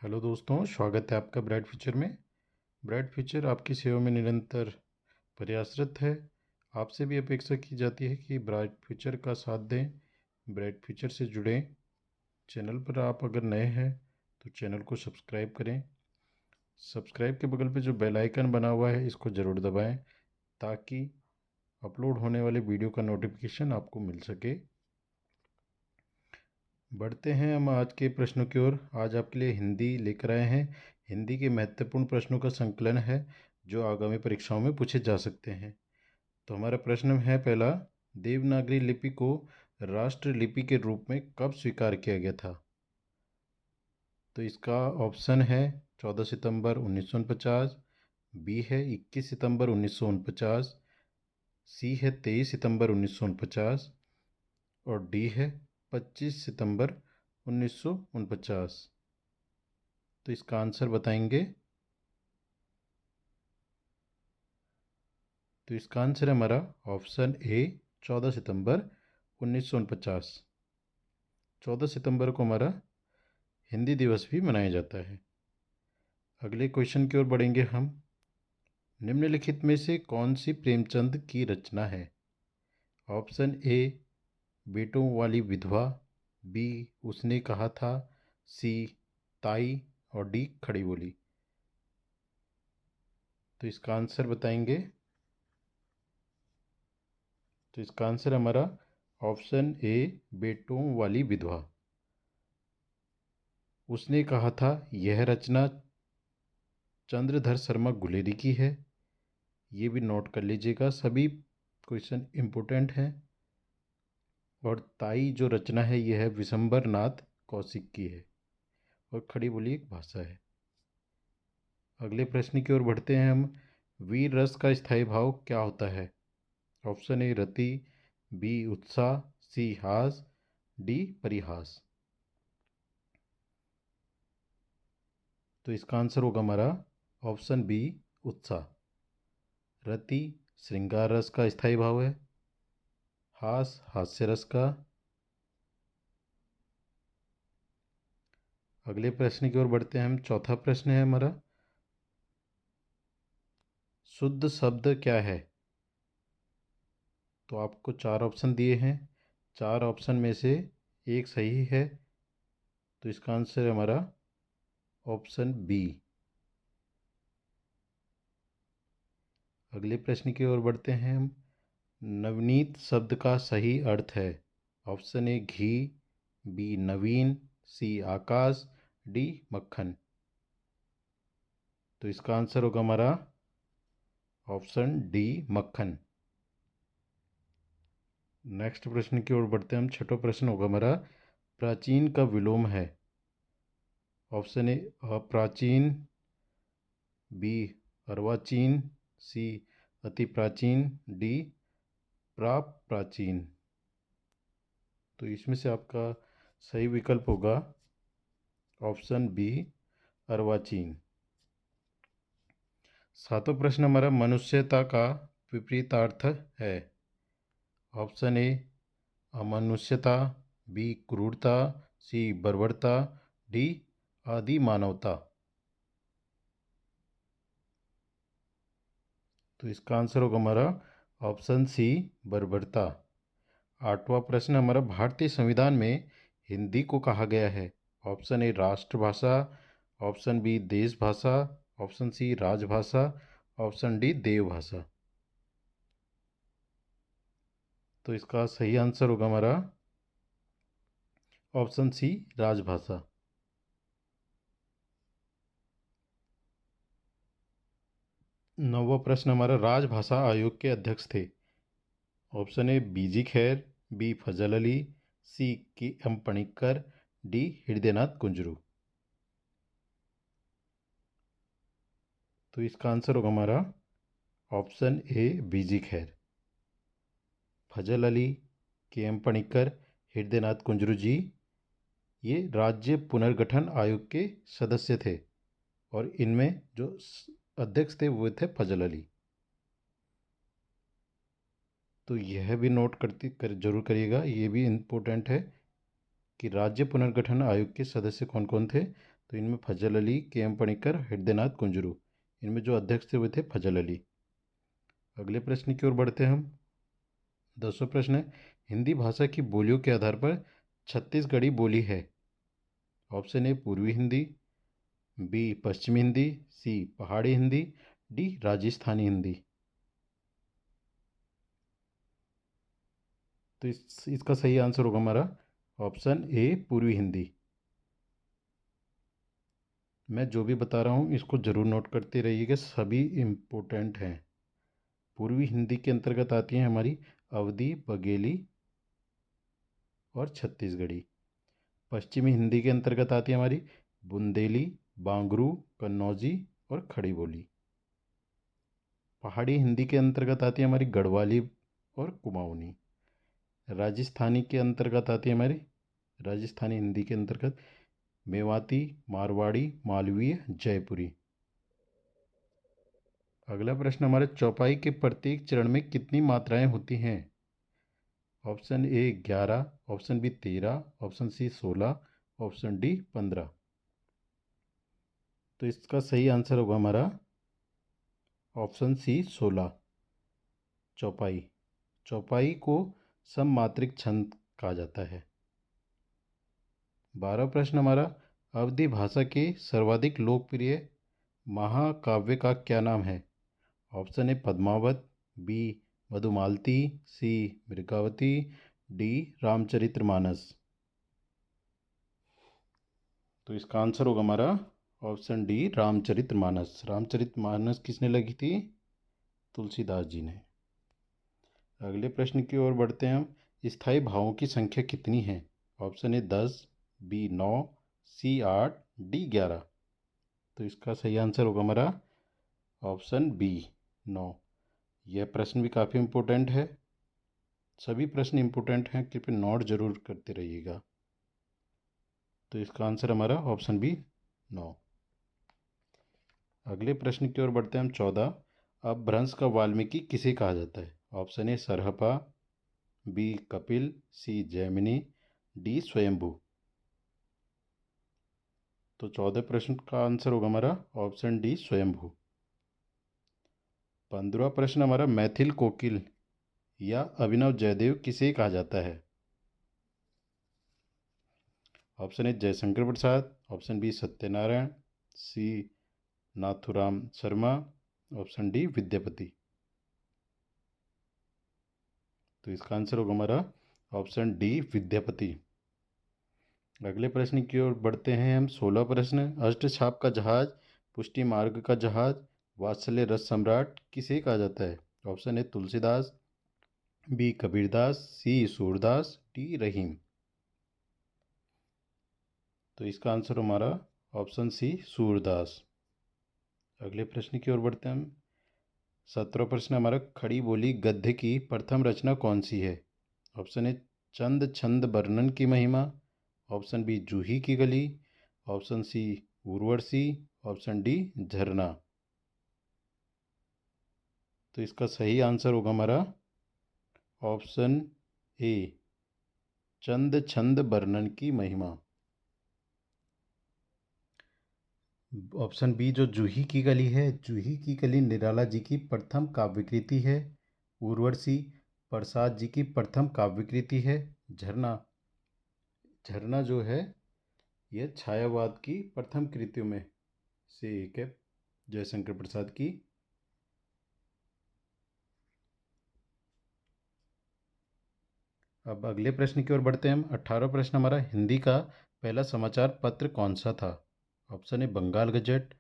Hello दोस्तों, स्वागत है आपका ब्राइट फ्यूचर में। ब्राइट फ्यूचर आपकी सेवा में निरंतर प्रयासरत है। आपसे भी अपेक्षा की जाती है कि ब्राइट फ्यूचर का साथ दें, ब्राइट फ्यूचर से जुड़ें। चैनल पर आप अगर नए हैं तो चैनल को सब्सक्राइब करें। सब्सक्राइब के बगल पे जो बेल आइकन बना हुआ है इसको ज़रूर दबाएं ताकि अपलोड होने वाले वीडियो का नोटिफिकेशन आपको मिल सके। बढ़ते हैं हम आज के प्रश्नों की ओर। आज आपके लिए हिंदी लेकर आए हैं। हिंदी के महत्वपूर्ण प्रश्नों का संकलन है जो आगामी परीक्षाओं में पूछे जा सकते हैं। तो हमारा प्रश्न है पहला, देवनागरी लिपि को राष्ट्र लिपि के रूप में कब स्वीकार किया गया था? तो इसका ऑप्शन है 14 सितंबर 1949, बी है 21 सितंबर 1949, सी है 23 सितंबर 1949 और डी है 25 सितंबर 1949। तो इसका आंसर बताएंगे। तो इसका आंसर है हमारा ऑप्शन ए 14 सितंबर 1949। 14 सितंबर को हमारा हिंदी दिवस भी मनाया जाता है। अगले क्वेश्चन की ओर बढ़ेंगे हम। निम्नलिखित में से कौन सी प्रेमचंद की रचना है? ऑप्शन ए बेटों वाली विधवा, बी उसने कहा था, सी ताई और डी खड़ी बोली। तो इसका आंसर बताएंगे। तो इसका आंसर हमारा ऑप्शन ए बेटों वाली विधवा। उसने कहा था यह रचना चंद्रधर शर्मा गुलेरी की है। ये भी नोट कर लीजिएगा, सभी क्वेश्चन इम्पोर्टेंट हैं। और ताई जो रचना है यह है विशंबर नाथ कौशिक की है। और खड़ी बोली एक भाषा है। अगले प्रश्न की ओर बढ़ते हैं हम। वीर रस का स्थायी भाव क्या होता है? ऑप्शन ए रति, बी उत्साह, सी हास, डी परिहास। तो इसका आंसर होगा हमारा ऑप्शन बी उत्साह। रति श्रृंगार रस का स्थायी भाव है, हास हास्य रस का। अगले प्रश्न की ओर बढ़ते हैं हम। चौथा प्रश्न है हमारा, शुद्ध शब्द क्या है? तो आपको चार ऑप्शन दिए हैं, चार ऑप्शन में से एक सही है। तो इसका आंसर है हमारा ऑप्शन बी। अगले प्रश्न की ओर बढ़ते हैं हम। नवनीत शब्द का सही अर्थ है? ऑप्शन ए घी, बी नवीन, सी आकाश, डी मक्खन। तो इसका आंसर होगा हमारा ऑप्शन डी मक्खन। नेक्स्ट प्रश्न की ओर बढ़ते हैं हम। छठा प्रश्न होगा हमारा, प्राचीन का विलोम है? ऑप्शन ए अप्राचीन, बी अर्वाचीन, सी अति प्राचीन, डी प्राप प्राचीन। तो इसमें से आपका सही विकल्प होगा ऑप्शन बी अर्वाचीन। सातवां प्रश्न हमारा, मनुष्यता का विपरीतार्थ है? ऑप्शन ए अमनुष्यता, बी क्रूरता, सी बर्बरता, डी आदि मानवता। तो इसका आंसर होगा हमारा ऑप्शन सी बर्बरता। आठवां प्रश्न हमारा, भारतीय संविधान में हिंदी को कहा गया है? ऑप्शन ए राष्ट्रभाषा, ऑप्शन बी देशभाषा, ऑप्शन सी राजभाषा, ऑप्शन डी देवभाषा। तो इसका सही आंसर होगा हमारा ऑप्शन सी राजभाषा। नौवां प्रश्न हमारा, राजभाषा आयोग के अध्यक्ष थे? ऑप्शन ए बीजी खैर, बी फजल अली, सी के एम पणिक्कर, डी हृदयनाथ कुंजरू। तो इसका आंसर होगा हमारा ऑप्शन ए बीजी खैर। फजल अली, के एम पणिक्कर, हृदयनाथ कुंजरू जी ये राज्य पुनर्गठन आयोग के सदस्य थे। और इनमें जो अध्यक्ष थे वो थे फजल अली। तो यह भी नोट जरूर करिएगा, ये भी इम्पोर्टेंट है। कि राज्य पुनर्गठन आयोग के सदस्य कौन कौन थे। तो इनमें फजल अली, के एम पणिक्कर, हृदयनाथ कुंजरू, इनमें जो अध्यक्ष थे वे थे फजल अली। अगले प्रश्न की ओर बढ़ते हैं हम। 10वां प्रश्न है, हिंदी भाषा की बोलियों के आधार पर छत्तीसगढ़ी बोली है। ऑप्शन ए पूर्वी हिंदी, बी पश्चिमी हिंदी, सी पहाड़ी हिंदी, डी राजस्थानी हिंदी। तो इसका सही आंसर होगा हमारा ऑप्शन ए पूर्वी हिंदी। मैं जो भी बता रहा हूँ इसको ज़रूर नोट करते रहिएगा, सभी इम्पोर्टेंट हैं। पूर्वी हिंदी के अंतर्गत आती हैं हमारी अवधी, बघेली और छत्तीसगढ़ी। पश्चिमी हिंदी के अंतर्गत आती है हमारी बुंदेली, बांगरू, कन्नौजी और खड़ी बोली। पहाड़ी हिंदी के अंतर्गत आती है हमारी गढ़वाली और कुमाऊनी। राजस्थानी के अंतर्गत आती है हमारी राजस्थानी हिंदी के अंतर्गत मेवाती, मारवाड़ी, मालवीय, जयपुरी। अगला प्रश्न हमारे, चौपाई के प्रत्येक चरण में कितनी मात्राएं होती हैं। Option A 11, option B 13, option C 16, option D 15। तो इसका सही आंसर होगा हमारा ऑप्शन सी 16। चौपाई चौपाई को सममात्रिक छंद कहा जाता है। 12वां प्रश्न हमारा, अवधी भाषा के सर्वाधिक लोकप्रिय महाकाव्य का क्या नाम है। Option A Padmavat, B Madhumalati, C Mrigavati, D Ramcharitmanas. तो इसका आंसर होगा हमारा ऑप्शन डी रामचरितमानस। रामचरितमानस किसने लिखी थी? तुलसीदास जी ने। अगले प्रश्न की ओर बढ़ते हैं हम। स्थायी भावों की संख्या कितनी है। Option A 10, B 9, C 8, D 11। तो इसका सही आंसर होगा हमारा ऑप्शन बी 9। यह प्रश्न भी काफ़ी इम्पोर्टेंट है, सभी प्रश्न इम्पोर्टेंट हैं, कृपया नोट जरूर करते रहिएगा। तो इसका आंसर हमारा ऑप्शन बी 9। अगले प्रश्न की ओर बढ़ते हैं हम। 14, अपभ्रंश का वाल्मीकि किसे कहा जाता है। Option A Sarahapa, B Kapil, C Jaimini, D Swayambhu. तो 14 प्रश्न का आंसर होगा हमारा ऑप्शन डी स्वयंभू। 15वां प्रश्न हमारा, मैथिल कोकिल या अभिनव जयदेव किसे कहा जाता है। Option A Jaishankar Prasad, option B Satyanarayan, C Nathuram Sharma, option D Vidyapati. तो इसका आंसर होगा हमारा ऑप्शन डी विद्यापति। अगले प्रश्न की ओर बढ़ते हैं हम। 16 प्रश्न, अष्टछाप का जहाज, पुष्टि मार्ग का जहाज, वात्सल्य रस सम्राट किसे कहा जाता है। Option A Tulsidas, B Kabirdas, C Surdas, D Rahim. तो इसका आंसर हमारा ऑप्शन सी सूरदास। अगले प्रश्न की ओर बढ़ते हैं हम। 17वां प्रश्न हमारा, खड़ी बोली गद्य की प्रथम रचना कौन सी है। ऑप्शन ए चंद छंद वर्णन की महिमा, option B Juhi ki gali, option C Urvashi, option D Jharna. तो इसका सही आंसर होगा हमारा ऑप्शन ए चंद छंद वर्णन की महिमा। ऑप्शन बी जो जूही की गली है, जूही की गली निराला जी की प्रथम काव्यकृति है। उर्वशी प्रसाद जी की प्रथम काव्यकृति है। झरना झरना जो है यह छायावाद की प्रथम कृतियों में से एक है, जयशंकर प्रसाद की। अब अगले प्रश्न की ओर बढ़ते हैं हम। 18वां प्रश्न हमारा, हिंदी का पहला समाचार पत्र कौन सा था। Option A Bengal gazette,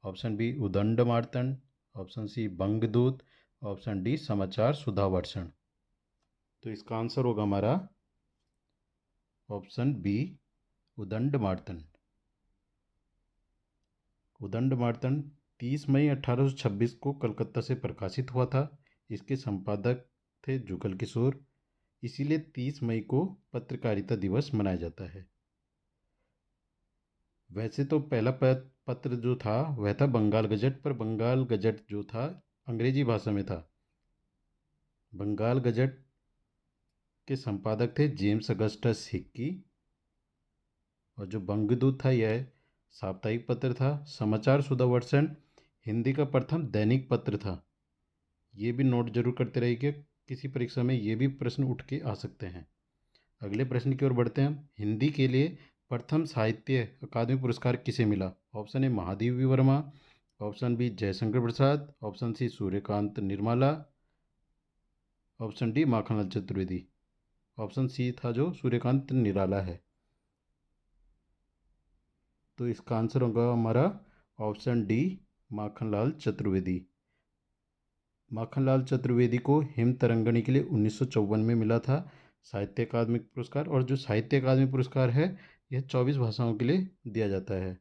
option B Udant Martand, option C Bangdoot, option D Samachar Sudhavarshan. तो इसका आंसर होगा हमारा ऑप्शन बी उदंड मार्तंड। उदंड मार्तंड 30 मई 1826 को कलकत्ता से प्रकाशित हुआ था। इसके संपादक थे जुगल किशोर, इसीलिए 30 मई को पत्रकारिता दिवस मनाया जाता है। वैसे तो पहला पत्र जो था वह था बंगाल गजट, पर बंगाल गजट जो था अंग्रेजी भाषा में था। बंगाल गजट के संपादक थे जेम्स अगस्टस हिक्की, और जो बंगदूत था यह साप्ताहिक पत्र था। समाचार सुधावर्षण हिंदी का प्रथम दैनिक पत्र था। ये भी नोट जरूर करते रहिए, किसी परीक्षा में ये भी प्रश्न उठ के आ सकते हैं। अगले प्रश्न की ओर बढ़ते हैं। हिंदी के लिए प्रथम साहित्य अकादमी पुरस्कार किसे मिला? Option A Mahadevi Verma, option B Jaishankar Prasad, option C Suryakant Nirmala, option D Makhanlal Chaturvedi. Option C था जो सूर्यकांत निराला है। तो इसका आंसर होगा हमारा ऑप्शन डी माखनलाल चतुर्वेदी। माखनलाल चतुर्वेदी को हिम तरंगिणी के लिए 1954 में मिला था साहित्य अकादमी पुरस्कार। और जो साहित्य अकादमी पुरस्कार है यह 24 भाषाओं के लिए दिया जाता है।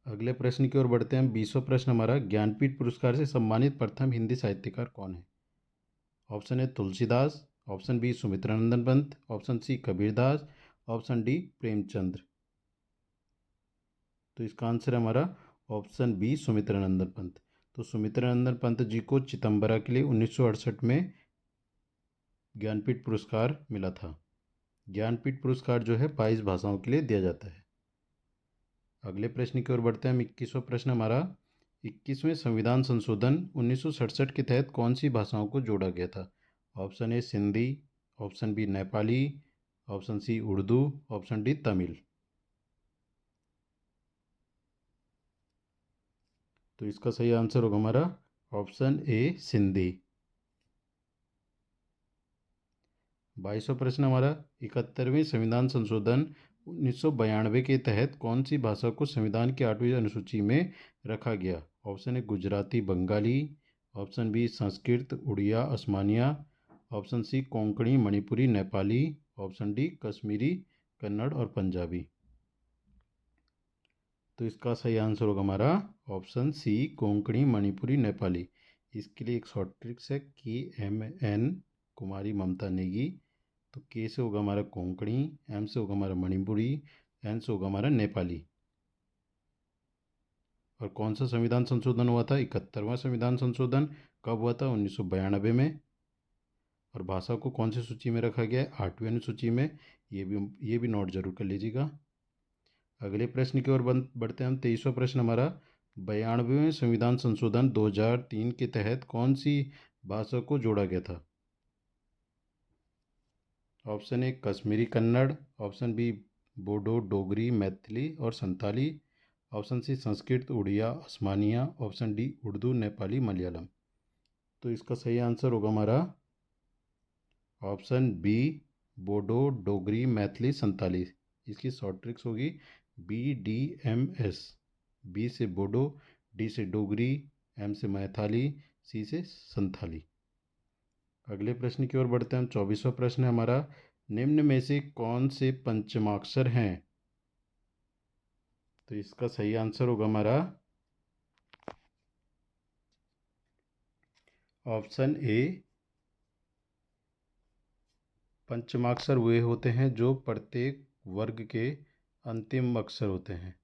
अगले प्रश्न की ओर बढ़ते हैं। 20वां प्रश्न हमारा, ज्ञानपीठ पुरस्कार से सम्मानित प्रथम हिंदी साहित्यकार कौन है? Option A Tulsidas, option B Sumitranandan Pant, option C Kabirdas, option D Premchandra. तो इसका आंसर है हमारा ऑप्शन बी सुमित्रानंदन पंत। तो सुमित्रानंदन पंत जी को चिदम्बरा के लिए 1968 में ज्ञानपीठ पुरस्कार मिला था। ज्ञानपीठ पुरस्कार जो है 22 भाषाओं के लिए दिया जाता है। अगले प्रश्न की ओर बढ़ते हैं। 21वां प्रश्न हमारा, 21वें संविधान संशोधन 1967 के तहत कौन सी भाषाओं को जोड़ा गया था? Option A Sindhi, option B Nepali, option C Urdu, option D Tamil. तो इसका सही आंसर होगा हमारा ऑप्शन ए सिंधी। 22वां प्रश्न हमारा, 71वें संविधान संशोधन 1992 के तहत कौन सी भाषा को संविधान की 8वीं अनुसूची में रखा गया? Option A Gujarati Bengali, option B Sanskrit Odia Asamiya, option C Konkani Manipuri Nepali, option D Kashmiri Kannada और पंजाबी। तो इसका सही आंसर होगा हमारा ऑप्शन सी कोंकणी मणिपुरी नेपाली। इसके लिए एक शॉर्ट ट्रिक्स है, KMN कुमारी ममता नेगी। तो के से होगा हमारा कोंकणी, एम से होगा हमारा मणिपुरी, एन से होगा हमारा नेपाली। और कौन सा संविधान संशोधन हुआ था? 71वां संविधान संशोधन कब हुआ था? 1992 में। और भाषा को कौन सी सूची में रखा गया है? 8वीं अनुसूची में। ये भी नोट जरूर कर लीजिएगा। अगले प्रश्न की ओर बढ़ते हैं हम। 23वां प्रश्न हमारा, 92वें संविधान संशोधन 2003 के तहत कौन सी भाषा को जोड़ा गया था? Option A Kashmiri Kannada, option B Bodo Dogri Maithili और Santali, option C Sanskrit Odia Asamiya, option D Urdu Nepali Malayalam. तो इसका सही आंसर होगा हमारा ऑप्शन बी बोडो डोगरी मैथिली संताली। इसकी शॉर्ट ट्रिक्स होगी BDMS। बी से बोडो, डी से डोगरी, एम से मैथाली, सी से संथाली। अगले प्रश्न की ओर बढ़ते हैं हम। 24वां प्रश्न है हमारा, निम्न में से कौन से पंचमाक्षर हैं? तो इसका सही आंसर होगा हमारा ऑप्शन ए। पंचमाक्षर वे होते हैं जो प्रत्येक वर्ग के अंतिम अक्षर होते हैं,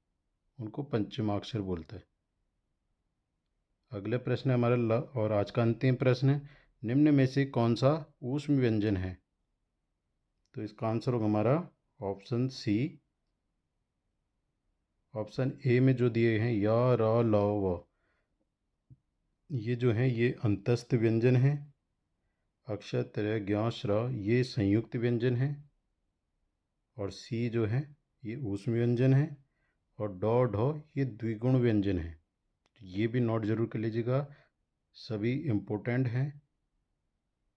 उनको पंचमाक्षर बोलते हैं। अगले प्रश्न है हमारा और आज का अंतिम प्रश्न है, निम्न में से कौन सा ऊष्म व्यंजन है? तो इसका आंसर होगा हमारा ऑप्शन सी। ऑप्शन ए में जो दिए हैं या र ल व, ये जो हैं ये अंतस्थ व्यंजन हैं। अक्षर त्र ज्ञ श्र ये संयुक्त व्यंजन हैं। और सी जो है ये ऊष्म व्यंजन है। और ड ढ ये द्विगुण व्यंजन है। ये भी नोट जरूर कर लीजिएगा, सभी इम्पोर्टेंट हैं।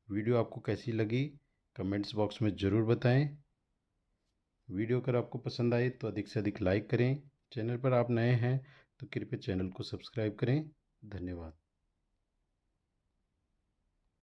वीडियो आपको कैसी लगी कमेंट्स बॉक्स में ज़रूर बताएं। वीडियो अगर आपको पसंद आए तो अधिक से अधिक लाइक करें। चैनल पर आप नए हैं तो कृपया चैनल को सब्सक्राइब करें। धन्यवाद।